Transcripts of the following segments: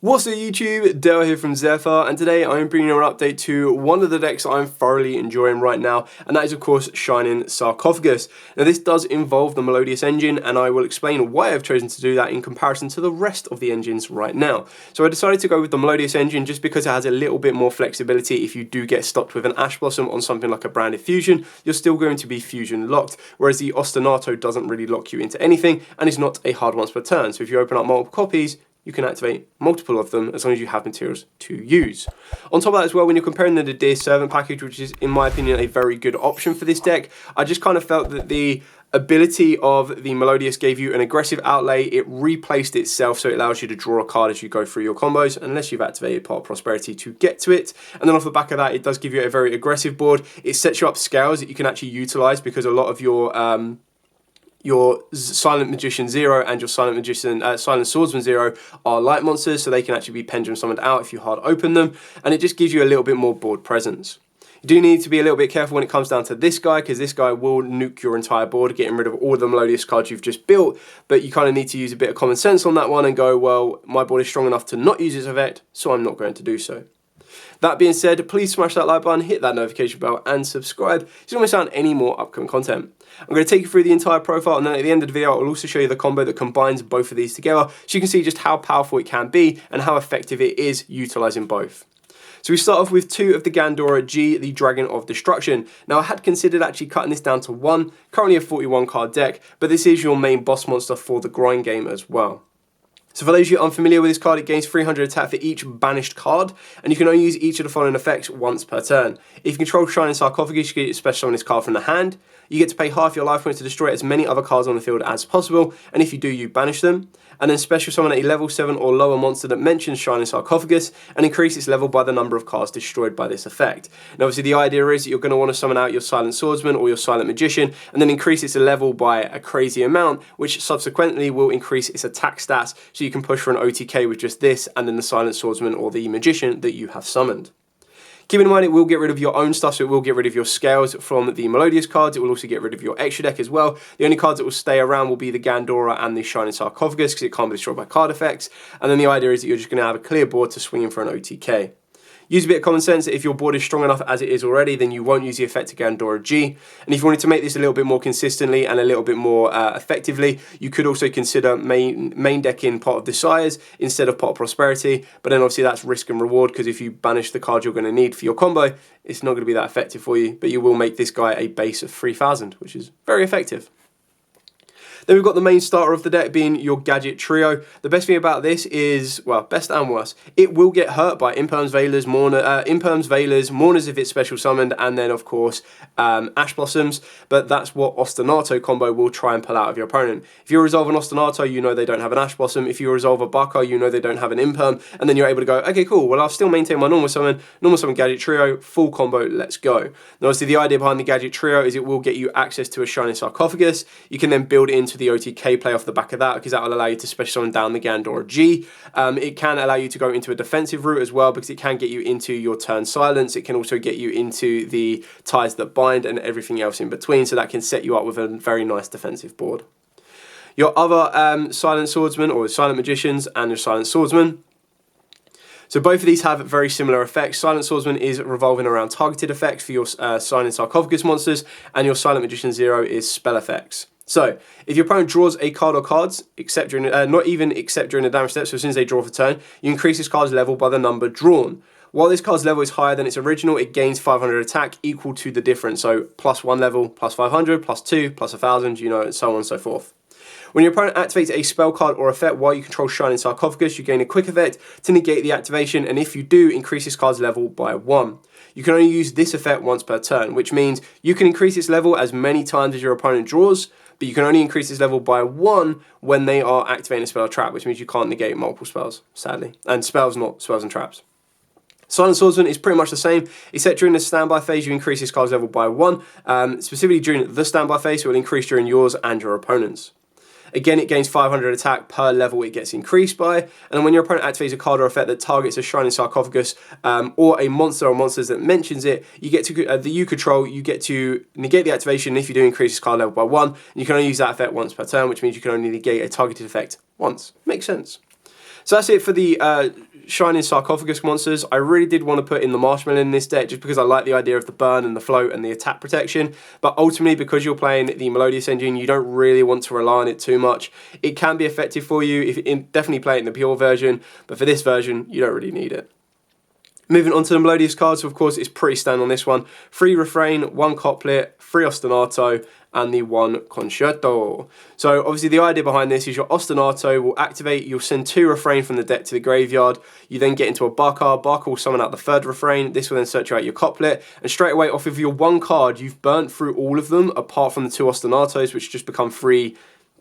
What's up YouTube, Dale here from Zephyr, and today I'm bringing you an update to one of the decks I'm thoroughly enjoying right now, and that is of course Shining Sarcophagus. Now this does involve the Melodious engine, and I will explain why I've chosen to do that in comparison to the rest of the engines right now. So I decided to go with the Melodious engine just because it has a little bit more flexibility. If you do get stopped with an Ash Blossom on something like a branded fusion, you're still going to be fusion locked, whereas the Ostinato doesn't really lock you into anything and is not a hard once per turn. So if you open up multiple copies, you can activate multiple of them as long as you have materials to use. On top of that as well, when you're comparing the Dear Servant package, which is in my opinion a very good option for this deck, I just kind of felt that the ability of the Melodious gave you an aggressive outlay. It replaced itself, so it allows you to draw a card as you go through your combos, unless you've activated Pot of Prosperity to get to it. And then off the back of that, it does give you a very aggressive board. It sets you up scales that you can actually utilize, because a lot of your Silent Magician 0 and your Silent Swordsman 0 are light monsters, so they can actually be pendulum summoned out if you hard open them, and it just gives you a little bit more board presence. You do need to be a little bit careful when it comes down to this guy, because this guy will nuke your entire board, getting rid of all the Melodious cards you've just built, but you kind of need to use a bit of common sense on that one and go, well, my board is strong enough to not use its effect, so I'm not going to do so. That being said, please smash that like button, hit that notification bell, and subscribe so you don't miss out on any more upcoming content. I'm going to take you through the entire profile, and then at the end of the video, I'll also show you the combo that combines both of these together, so you can see just how powerful it can be and how effective it is utilizing both. So we start off with 2 of the Gandora G, the Dragon of Destruction. Now I had considered actually cutting this down to 1, currently a 41 card deck, but this is your main boss monster for the grind game as well. So for those of you unfamiliar with this card, it gains 300 attack for each banished card, and you can only use each of the following effects once per turn. If you control Shining Sarcophagus, you get special summon this card from the hand. You get to pay half your life points to destroy as many other cards on the field as possible, and if you do, you banish them. And then special summon a level 7 or lower monster that mentions Shining Sarcophagus and increase its level by the number of cards destroyed by this effect. Now obviously the idea is that you're going to want to summon out your Silent Swordsman or your Silent Magician and then increase its level by a crazy amount, which subsequently will increase its attack stats, so you can push for an OTK with just this and then the Silent Swordsman or the Magician that you have summoned. Keep in mind, it will get rid of your own stuff, so it will get rid of your scales from the Melodious cards. It will also get rid of your extra deck as well. The only cards that will stay around will be the Gandora and the Shining Sarcophagus, because it can't be destroyed by card effects. And then the idea is that you're just going to have a clear board to swing in for an OTK. Use a bit of common sense that if your board is strong enough as it is already, then you won't use the effect of Gandora G. And if you wanted to make this a little bit more consistently and a little bit more effectively, you could also consider main decking Pot of Desires instead of Pot of Prosperity. But then obviously that's risk and reward, because if you banish the card you're going to need for your combo, it's not going to be that effective for you. But you will make this guy a base of 3000, which is very effective. Then we've got the main starter of the deck being your Gadget Trio. The best thing about this is, well, best and worst, it will get hurt by Imperms, Veilers, Mourners if it's special summoned, and then of course Ash Blossoms, but that's what Ostinato combo will try and pull out of your opponent. If you resolve an Ostinato, you know they don't have an Ash Blossom. If you resolve a Baka, you know they don't have an Imperm, and then you're able to go, okay, cool, well I'll still maintain my normal summon Gadget Trio, full combo, let's go. Now obviously the idea behind the Gadget Trio is it will get you access to a Shining Sarcophagus. You can then build it into the OTK play off the back of that, because that will allow you to special summon down the Gandora G. It can allow you to go into a defensive route as well, because it can get you into your turn silence. It can also get you into the ties that bind and everything else in between, so that can set you up with a very nice defensive board. Your other Silent Swordsman or Silent Magicians and your Silent Swordsman. So both of these have very similar effects. Silent Swordsman is revolving around targeted effects for your Silent Sarcophagus monsters, and your Silent Magician 0 is spell effects. So, if your opponent draws a card or cards, except during the damage step, so as soon as they draw for turn, you increase this card's level by the number drawn. While this card's level is higher than its original, it gains 500 attack equal to the difference. So, plus 1 level, plus 500, plus 2, plus 1000, you know, and so on and so forth. When your opponent activates a spell card or effect while you control Shining Sarcophagus, you gain a quick effect to negate the activation, and if you do, increase this card's level by 1. You can only use this effect once per turn, which means you can increase its level as many times as your opponent draws, but you can only increase its level by 1 when they are activating a spell or trap, which means you can't negate multiple spells, sadly. And spells, not spells and traps. Silent Swordsman is pretty much the same, except during the standby phase you increase this card's level by 1, specifically during the standby phase, so it will increase during yours and your opponent's. Again, it gains 500 attack per level it gets increased by, and then when your opponent activates a card or effect that targets a Shining Sarcophagus or a monster or monsters that mentions it, you get to you control, you get to negate the activation if you do increase this card level by 1, and you can only use that effect once per turn, which means you can only negate a targeted effect once. Makes sense. So that's it for the Shining Sarcophagus monsters, I really did want to put in the Marshmallow in this deck just because I like the idea of the burn and the float and the attack protection. But ultimately, because you're playing the Melodious engine, you don't really want to rely on it too much. It can be effective for you if definitely play it in the pure version, but for this version, you don't really need it. Moving on to the Melodious cards, so of course it's pretty standard on this one. 3 refrain, 1 couplet, 3 ostinato, and the 1 concerto. So obviously the idea behind this is your ostinato will activate, you'll send 2 refrain from the deck to the graveyard, you then get into a Barker will summon out the 3rd refrain, this will then search out your couplet, and straight away off of your 1 card, you've burnt through all of them, apart from the 2 ostinatos, which just become free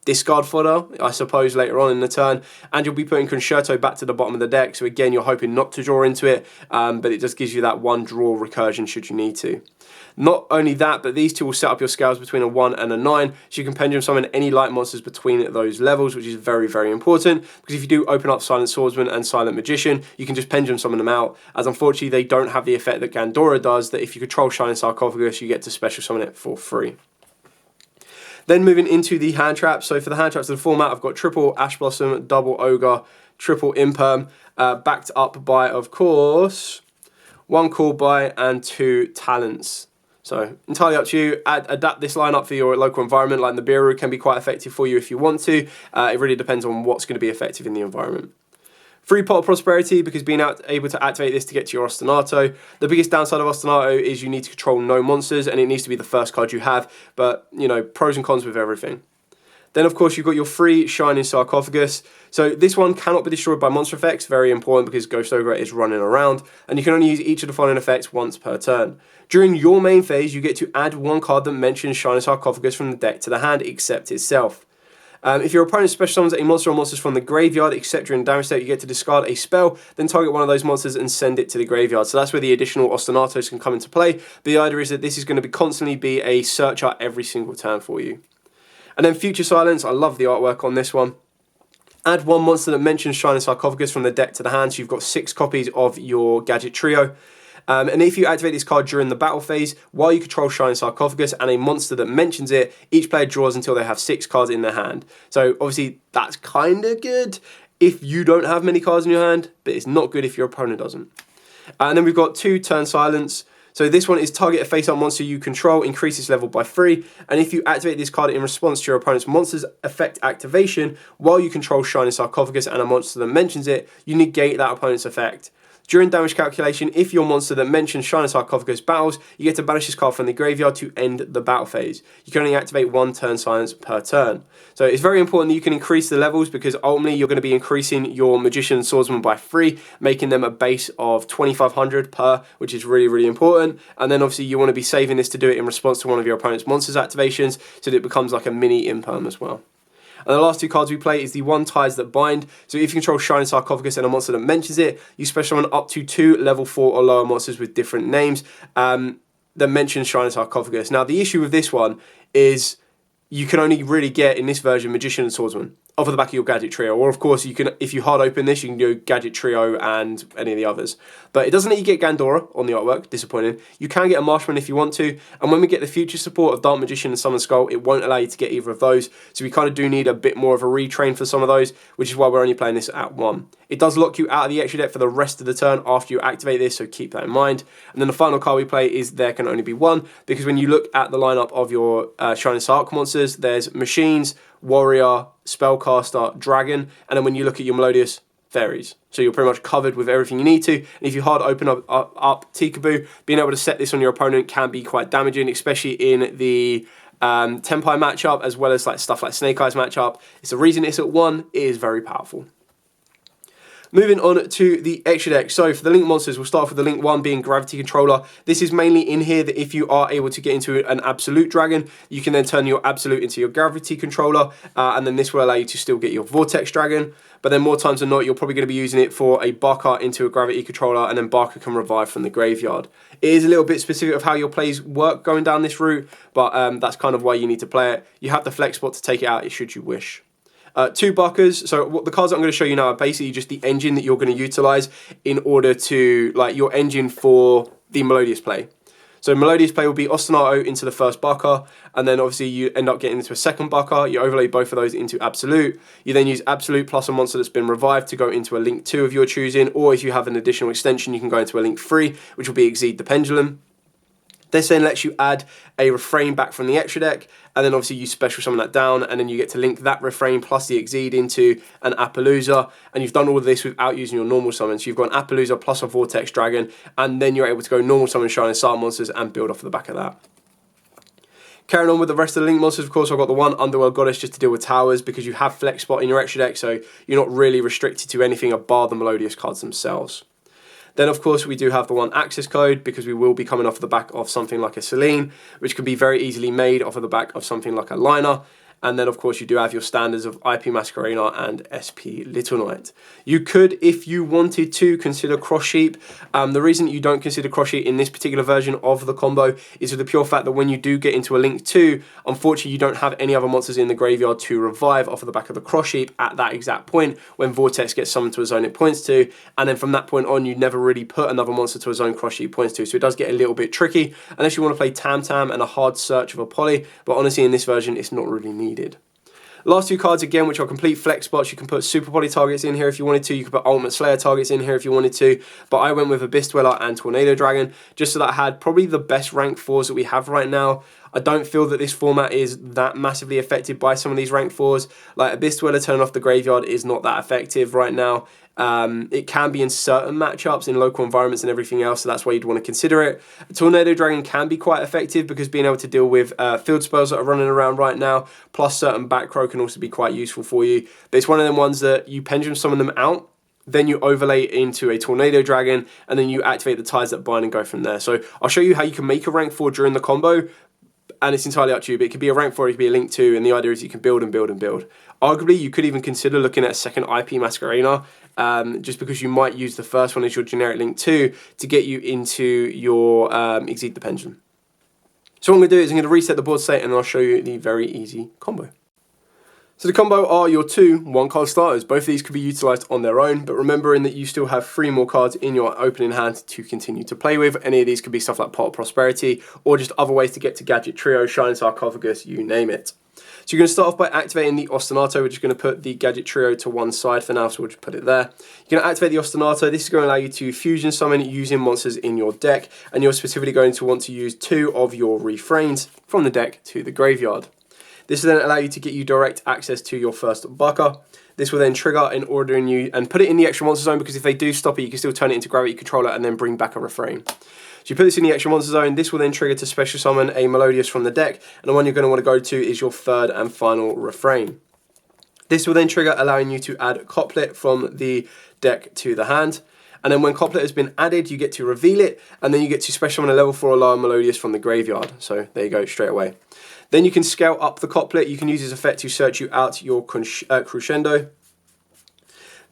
discard fodder, I suppose, later on in the turn, and you'll be putting Concerto back to the bottom of the deck, so again, you're hoping not to draw into it, but it just gives you that 1 draw recursion should you need to. Not only that, but these two will set up your scales between a 1 and a 9, so you can pendulum summon any light monsters between those levels, which is very, very important, because if you do open up Silent Swordsman and Silent Magician, you can just pendulum summon them out, as unfortunately they don't have the effect that Gandora does, that if you control Shining Sarcophagus, you get to special summon it for free. Then moving into the hand traps. So for the hand traps of the format, I've got triple Ash Blossom, double Ogre, triple Imperm, backed up by, of course, 1 Call By and 2 Talents. So entirely up to you. Adapt this lineup for your local environment. Like Nibiru can be quite effective for you if you want to. It really depends on what's going to be effective in the environment. 3 Pot of Prosperity, because being able to activate this to get to your Ostinato. The biggest downside of Ostinato is you need to control no monsters, and it needs to be the first card you have, but, you know, pros and cons with everything. Then, of course, you've got your 3 Shining Sarcophagus. So this one cannot be destroyed by monster effects, very important because Ghost Ogre is running around, and you can only use each of the following effects once per turn. During your main phase, you get to add 1 card that mentions Shining Sarcophagus from the deck to the hand, except itself. If your opponent special summons a monster or monsters from the graveyard, except during damage state, you get to discard a spell, then target one of those monsters and send it to the graveyard. So that's where the additional Ostinatos can come into play. But the idea is that this is going to constantly be a searcher every single turn for you. And then Future Silence, I love the artwork on this one. Add 1 monster that mentions Shining Sarcophagus from the deck to the hand, so you've got 6 copies of your Gadget Trio. And if you activate this card during the battle phase, while you control Shining Sarcophagus and a monster that mentions it, each player draws until they have 6 cards in their hand. So obviously that's kind of good if you don't have many cards in your hand, but it's not good if your opponent doesn't. And then we've got 2 Turn Silence. So this one is target a face-up monster you control, increase its level by 3, and if you activate this card in response to your opponent's monster's effect activation, while you control Shining Sarcophagus and a monster that mentions it, you negate that opponent's effect. During damage calculation, if your monster that mentions Shining Sarcophagus battles, you get to banish this card from the graveyard to end the battle phase. You can only activate 1 Turn Silence per turn. So it's very important that you can increase the levels, because ultimately you're going to be increasing your Magician and Swordsman by 3, making them a base of 2,500 per, which is really, really important. And then obviously you want to be saving this to do it in response to one of your opponent's monsters activations, so that it becomes like a mini Imperm as well. And the last 2 cards we play is the 1 Ties That Bind. So if you control Shining Sarcophagus and a monster that mentions it, you special summon up to 2 level 4 or lower monsters with different names that mention Shining Sarcophagus. Now the issue with this one is you can only really get, in this version, Magician and Swordsman off of the back of your Gadget Trio. Or of course, you can, if you hard open this, you can do Gadget Trio and any of the others. But it doesn't let you get Gandora on the artwork, disappointing. You can get a Marshman if you want to, and when we get the future support of Dark Magician and Summon Skull, it won't allow you to get either of those, so we kind of do need a bit more of a retrain for some of those, which is why we're only playing this at 1. It does lock you out of the extra deck for the rest of the turn after you activate this, so keep that in mind. And then the final card we play is There Can Only Be One, because when you look at the lineup of your Shining Sarc monsters, there's Machines, Warrior, Spellcaster, Dragon, and then when you look at your Melodious, Fairies. So you're pretty much covered with everything you need to. And if you hard open up Tikaboo, being able to set this on your opponent can be quite damaging, especially in the Tenpai matchup, as well as like stuff like Snake Eyes matchup. It's the reason it's at 1, it is very powerful. Moving on to the extra deck. So for the Link monsters, we'll start off with the Link 1 being Gravity Controller. This is mainly in here that if you are able to get into an Absolute Dragon, you can then turn your Absolute into your Gravity Controller, and then this will allow you to still get your Vortex Dragon. But then more times than not, you're probably going to be using it for a Barker into a Gravity Controller, and then Barker can revive from the graveyard. It is a little bit specific of how your plays work going down this route, but that's kind of why you need to play it. You have the flex spot to take it out should you wish. 2 Barkers, so what the cards that I'm going to show you now are basically just the engine that you're going to utilize in order to, like, your engine for the Melodious play. So Melodious play will be Ostinato into the first Barker, and then obviously you end up getting into a second Barker. You overlay both of those into Absolute. You then use Absolute plus a monster that's been revived to go into a Link 2 of your choosing, or if you have an additional extension, you can go into a Link 3, which will be Exceed the Pendulum. This then lets you add a refrain back from the extra deck, and then obviously you special summon that down, and then you get to link that refrain plus the Exceed into an Appaloosa, and you've done all of this without using your normal summons. So you've got an Appaloosa plus a Vortex Dragon, and then you're able to go normal summon Shining Star monsters and build off the back of that. Carrying on with the rest of the Link monsters, of course, I've got the one Underworld Goddess just to deal with towers, because you have Flex Spot in your extra deck, so you're not really restricted to anything bar the Melodious cards themselves. Then, of course, we do have the one access code, because we will be coming off the back of something like a Selene, which can be very easily made off of the back of something like a Liner. And then, of course, you do have your standards of IP Masquerena and SP Little Knight. You could, if you wanted to, consider Cross Sheep. The reason you don't consider Cross Sheep in this particular version of the combo is with the pure fact that when you do get into a Link 2, unfortunately, you don't have any other monsters in the graveyard to revive off of the back of the Cross Sheep at that exact point when Vortex gets summoned to a zone it points to. And then from that point on, you never really put another monster to a zone Cross Sheep points to. So it does get a little bit tricky, unless you want to play Tam Tam and a hard search of a Poly. But honestly, in this version, it's not really needed. Last two cards again, which are complete flex spots. You can put Super Poly targets in here if you wanted to. You could put Ultimate Slayer targets in here if you wanted to. But I went with Abyss Dweller and Tornado Dragon, just so that I had probably the best rank 4s that we have right now. I don't feel that this format is that massively affected by some of these rank 4s. Like Abyss Dweller turning off the graveyard is not that effective right now. It can be in certain matchups, in local environments and everything else, so that's why you'd want to consider it. Tornado Dragon can be quite effective, because being able to deal with field spells that are running around right now, plus certain back row, can also be quite useful for you. But it's one of them ones that you pendulum summon them out, then you overlay it into a Tornado Dragon, and then you activate the ties that bind and go from there. So I'll show you how you can make a rank 4 during the combo, and it's entirely up to you, but it could be a rank 4, it could be a Link 2, and the idea is you can build and build and build. Arguably, you could even consider looking at a second IP Masquerena, just because you might use the first one as your generic Link 2 to get you into your Exceed the Pendulum. So what I'm going to do is I'm going to reset the board state, and I'll show you the very easy combo. So the combo are your two one-card starters. Both of these could be utilised on their own, but remembering that you still have 3 more cards in your opening hand to continue to play with. Any of these could be stuff like Pot of Prosperity, or just other ways to get to Gadget Trio, Shining Sarcophagus, you name it. So you're going to start off by activating the Ostinato. We're just going to put the Gadget Trio to one side for now, so we'll just put it there. You're going to activate the Ostinato. This is going to allow you to fusion summon using monsters in your deck, and you're specifically going to want to use 2 of your refrains from the deck to the graveyard. This will then allow you to get you direct access to your first Barker. This will then trigger in ordering you and put it in the extra monster zone, because if they do stop it, you can still turn it into Gravity Controller and then bring back a refrain. So you put this in the extra monster zone. This will then trigger to special summon a Melodious from the deck, and the one you're going to want to go to is your third and final refrain. This will then trigger, allowing you to add Couplet from the deck to the hand. And then when Couplet has been added, you get to reveal it, and then you get to special summon a level 4 or lower Melodious from the graveyard. So there you go, straight away. Then you can scale up the Couplet. You can use this effect to search you out your Crescendo.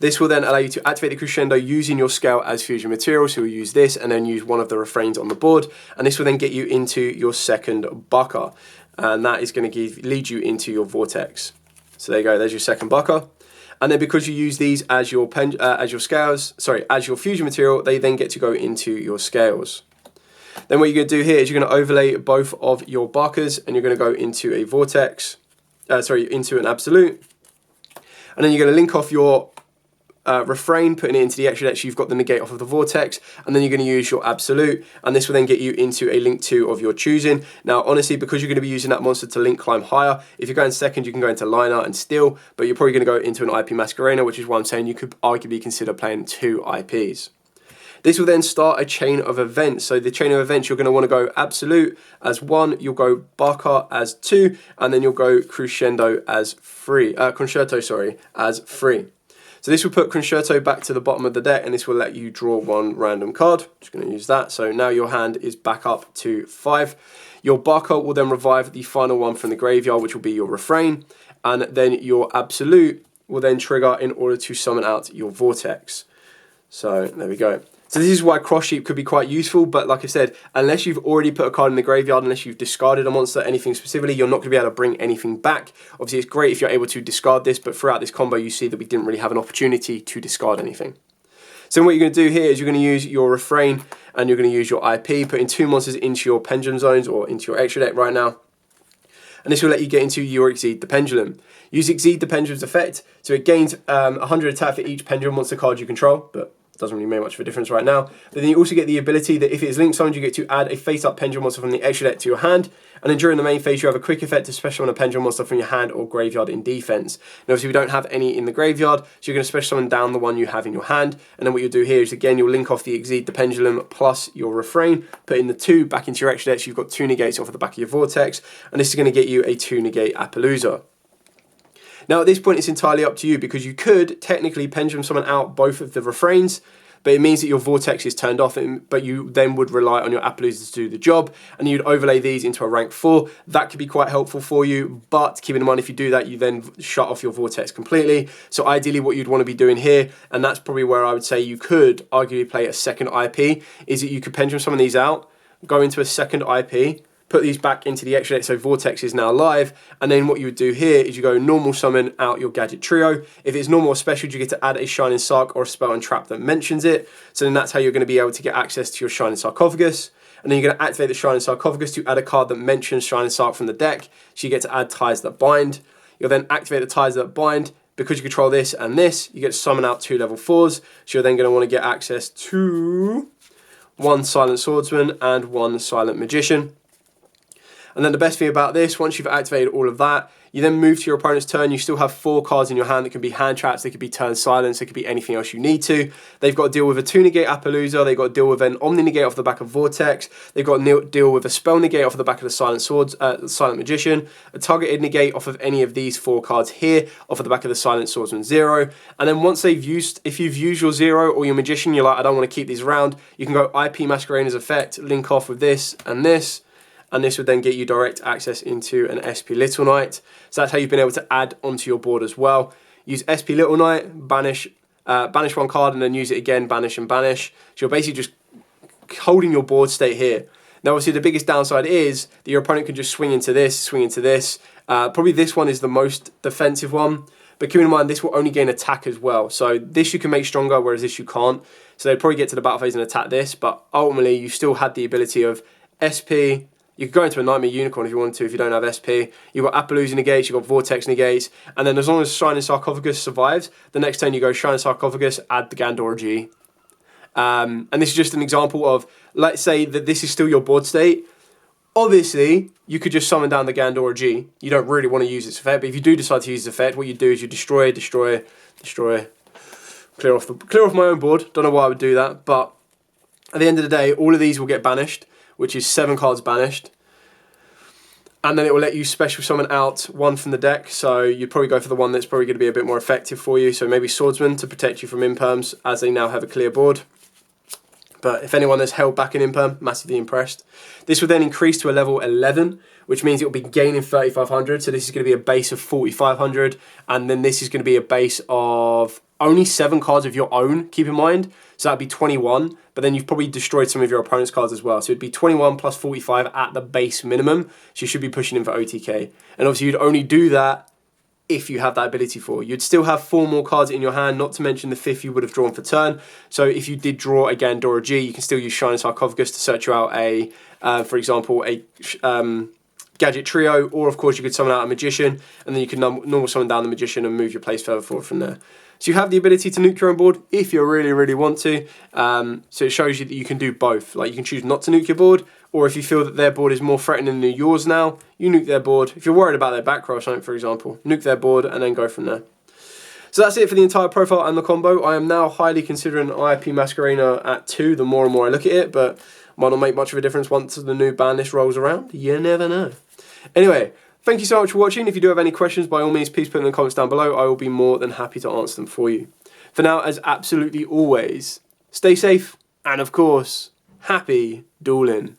This will then allow you to activate the Crescendo using your scale as fusion material. So you'll use this and then use one of the refrains on the board. And this will then get you into your second Barker. And that is going to lead you into your Vortex. So there you go, there's your second Barker. And then because you use these as your as your fusion material, they then get to go into your scales. Then what you're going to do here is you're going to overlay both of your Barkers, and you're going to go into a Vortex, into an Absolute. And then you're going to link off your refrain, putting it into the extra deck, so you've got the negate off of the Vortex, and then you're going to use your Absolute, and this will then get you into a Link 2 of your choosing. Now, honestly, because you're going to be using that monster to Link climb higher, if you're going second, you can go into Liner and Steel, but you're probably going to go into an IP Masquerena, which is why I'm saying you could arguably consider playing 2 IPs. This will then start a chain of events. So the chain of events, you're going to want to go Absolute as 1, you'll go Barker as 2, and then you'll go Concerto as 3. So this will put Concerto back to the bottom of the deck, and this will let you draw 1 random card. Just going to use that. So now your hand is back up to 5. Your Barker will then revive the final one from the graveyard, which will be your refrain, and then your Absolute will then trigger in order to summon out your Vortex. So there we go. So this is why Cross Sheep could be quite useful, but like I said, unless you've already put a card in the graveyard, unless you've discarded a monster, anything specifically, you're not going to be able to bring anything back. Obviously, it's great if you're able to discard this, but throughout this combo, you see that we didn't really have an opportunity to discard anything. So what you're going to do here is you're going to use your refrain, and you're going to use your IP, putting 2 monsters into your pendulum zones or into your extra deck right now. And this will let you get into your Exceed the Pendulum. Use Exceed the Pendulum's effect, so it gains 100 attack for each pendulum monster card you control, but doesn't really make much of a difference right now. But then you also get the ability that if it is link summoned, you get to add a face-up pendulum monster from the extra deck to your hand, and then during the main phase you have a quick effect to special summon a pendulum monster from your hand or graveyard in defense. Now obviously we don't have any in the graveyard, so you're going to special summon down the one you have in your hand, and then what you'll do here is again you'll link off the Exceed the Pendulum plus your refrain, put in the 2 back into your extra deck, so you've got 2 negates off of the back of your vortex, and this is going to get you a 2 negate Appaloosa. Now at this point it's entirely up to you, because you could technically pendulum summon out both of the refrains, but it means that your vortex is turned off, but you then would rely on your Appaloosas to do the job, and you'd overlay these into a rank 4. That could be quite helpful for you, but keep in mind if you do that, you then shut off your vortex completely. So ideally what you'd want to be doing here, and that's probably where I would say you could arguably play a second IP, is that you could pendulum summon these out, go into a second IP, put these back into the extra deck, so Vortex is now live, and then what you would do here is you go normal summon out your Gadget Trio. If it's normal or special, you get to add a Shining Sarc or a spell and trap that mentions it, so then that's how you're going to be able to get access to your Shining Sarcophagus, and then you're going to activate the Shining Sarcophagus to add a card that mentions Shining Sarc from the deck, so you get to add Ties That Bind. You'll then activate the Ties That Bind. Because you control this and this, you get to summon out 2 level 4s, so you're then going to want to get access to 1 Silent Swordsman and 1 Silent Magician. And then the best thing about this, once you've activated all of that, you then move to your opponent's turn. You still have 4 cards in your hand that can be hand traps, they could be turn silence, they could be anything else you need to. They've got to deal with a 2 negate Appaloosa, they've got to deal with an Omni negate off the back of Vortex, they've got to deal with a spell negate off the back of the Silent Magician, a targeted negate off of any of these 4 cards here, off of the back of the Silent Swordsman 0. And then once they've used, if you've used your 0 or your Magician, you're like, I don't want to keep these around, you can go IP Masquerader's effect, link off with this, and this would then get you direct access into an SP Little Knight. So that's how you've been able to add onto your board as well. Use SP Little Knight, banish 1 card, and then use it again, banish and banish. So you're basically just holding your board state here. Now obviously the biggest downside is that your opponent can just swing into this, swing into this. Probably this one is the most defensive one, but keep in mind this will only gain attack as well. So this you can make stronger, whereas this you can't. So they'd probably get to the battle phase and attack this, but ultimately you still had the ability of SP. You could go into a Nightmare Unicorn if you wanted to, if you don't have SP. You've got Appaloosa negates, you've got Vortex negates, and then as long as Shining Sarcophagus survives, the next turn you go Shining Sarcophagus, add the Gandora G. And this is just an example of, let's say that this is still your board state. Obviously, you could just summon down the Gandora G. You don't really want to use its effect, but if you do decide to use its effect, what you do is you destroy, destroy, destroy, clear off my own board. Don't know why I would do that, but at the end of the day, all of these will get banished, which is 7 cards banished. And then it will let you special summon out 1 from the deck, so you'd probably go for the one that's probably going to be a bit more effective for you, so maybe Swordsman to protect you from imperms, as they now have a clear board. But if anyone has held back an imperm, massively impressed. This will then increase to a level 11, which means it will be gaining 3,500, so this is going to be a base of 4,500, and then this is going to be a base of only 7 cards of your own, keep in mind, so that'd be 21, but then you've probably destroyed some of your opponent's cards as well, so it'd be 21 plus 45 at the base minimum, so you should be pushing in for OTK, and obviously you'd only do that if you have that ability for. You'd still have 4 more cards in your hand, not to mention the 5th you would have drawn for turn, so if you did draw a Gandora G, you can still use Shining Sarcophagus to search you out a, for example, a Gadget Trio, or of course you could summon out a Magician, and then you can normal summon down the Magician and move your plays further forward from there. So you have the ability to nuke your own board if you really, really want to. So it shows you that you can do both. Like you can choose not to nuke your board, or if you feel that their board is more threatening than yours now, you nuke their board. If you're worried about their back row or something, for example, nuke their board and then go from there. So that's it for the entire profile and the combo. I am now highly considering IP Masquerader at 2 the more and more I look at it, but might not make much of a difference once the new ban list rolls around. You never know. Anyway, thank you so much for watching. If you do have any questions, by all means, please put them in the comments down below. I will be more than happy to answer them for you. For now, as absolutely always, stay safe and, of course, happy dueling.